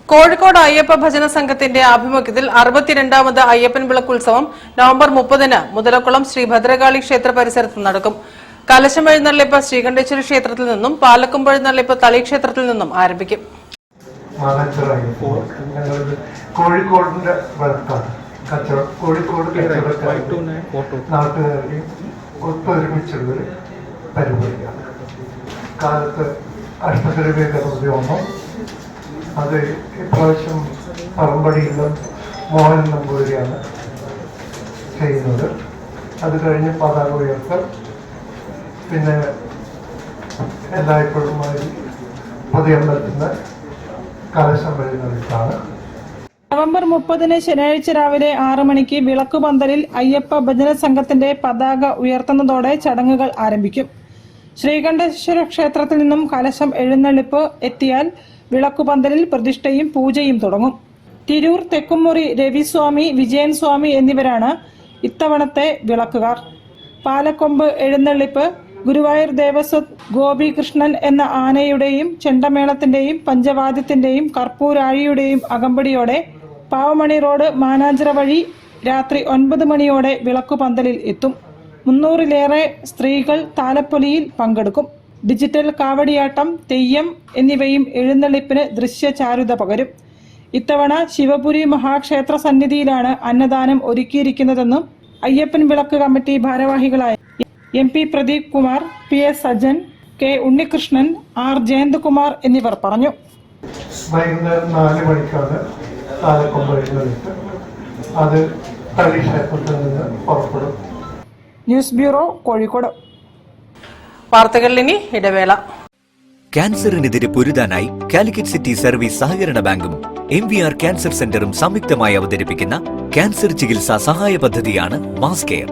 കോഴിക്കോട് അയ്യപ്പ ഭജന സംഘത്തിന്റെ ആഭിമുഖ്യത്തിൽ 62ാമത് അയ്യപ്പൻ വിളക്കുത്സവം നവംബർ 30-ന് മുതലക്കുളം ശ്രീ ഭദ്രകാളി ക്ഷേത്ര പരിസരത്ത് നടക്കും. കലശം എഴുന്നള്ളിപ്പ് ശ്രീകണ്ഠേശ്വരി ക്ഷേത്രത്തിൽ നിന്നും പാലക്കുമ്പ് എഴുന്നള്ളിപ്പ് തളി ക്ഷേത്രത്തിൽ നിന്നും ആരംഭിക്കും. കോഴിക്കോടിന്റെ കോഴിക്കോട് നാട്ടുകാരുടെ ഒത്തൊരുമിച്ചുള്ളൊരു പരിപാടിയാണ്. കാലത്ത് അഷ്ടകരവേദോദ്യമം അത് ഇപ്രാവശ്യം പറമ്പടിയിലും മോഹൻ നമ്പൂരിയാണ് ചെയ്യുന്നത്. അത് കഴിഞ്ഞ് പതാക ഉയർത്തൽ, പിന്നെ എല്ലായ്പ്പോഴും പൊതുയമ്പലത്തിന് കലശം എഴുന്നള്ളിപ്പാണ്. നവംബർ 30-ന് ശനിയാഴ്ച രാവിലെ 6 മണിക്ക് വിളക്കുപന്തലിൽ അയ്യപ്പ ഭജന സംഘത്തിന്റെ പതാക ഉയർത്തുന്നതോടെ ചടങ്ങുകൾ ആരംഭിക്കും. ശ്രീകണ്ഠേശ്വര ക്ഷേത്രത്തിൽ നിന്നും കലശം എഴുന്നള്ളിപ്പ് എത്തിയാൽ വിളക്കുപന്തലിൽ പ്രതിഷ്ഠയും പൂജയും തുടങ്ങും. തിരൂർ തെക്കുംമുറി രവിസ്വാമി, വിജയൻ സ്വാമി എന്നിവരാണ് ഇത്തവണത്തെ വിളക്കുകാർ. പാലക്കൊമ്പ് എഴുന്നള്ളിപ്പ് ഗുരുവായൂർ ദേവസ്വം ഗോപികൃഷ്ണൻ എന്ന ആനയുടെയും ചെണ്ടമേളത്തിന്റെയും പഞ്ചവാദ്യത്തിന്റെയും കർപ്പൂരാഴിയുടെയും അകമ്പടിയോടെ പാവമണി റോഡ് മാനാഞ്ചിറ വഴി രാത്രി 9 മണിയോടെ വിളക്കുപന്തലിൽ എത്തും. 300-ലേറെ സ്ത്രീകൾ താലപ്പൊലിയിൽ പങ്കെടുക്കും. ഡിജിറ്റൽ കാവടിയാട്ടം, തെയ്യം എന്നിവയും എഴുന്നള്ളിപ്പിന് ദൃശ്യചാരുത പകരും. ഇത്തവണ ശിവപുരി മഹാക്ഷേത്ര സന്നിധിയിലാണ് അന്നദാനം ഒരുക്കിയിരിക്കുന്നതെന്നും അയ്യപ്പൻ വിളക്ക് കമ്മിറ്റി ഭാരവാഹികളായ MP Pradeep Kumar, PS Sajan, K Unnikrishnan, R Jayanthakumar എന്നിവർ പറഞ്ഞു. വൈകുന്നേരം 4 മണിക്കാണ് താലക്കൊമ്പ് എഴുന്നള്ളിപ്പ്. അത് തളി ക്ഷേത്രത്തിൽ നിന്ന് പുറപ്പെടും. News bureau, Kozhikode. വാർത്തകളിൽ ഇനി ഇടവേള. ക്യാൻസറിനെതിരെ പൊരുതാനായി കാലിക്കറ്റ് സിറ്റി സർവീസ് സഹകരണ ബാങ്കും MVR ക്യാൻസർ സെന്ററും സംയുക്തമായി അവതരിപ്പിക്കുന്ന ക്യാൻസർ ചികിത്സാ സഹായ പദ്ധതിയാണ് മാസ് കെയർ.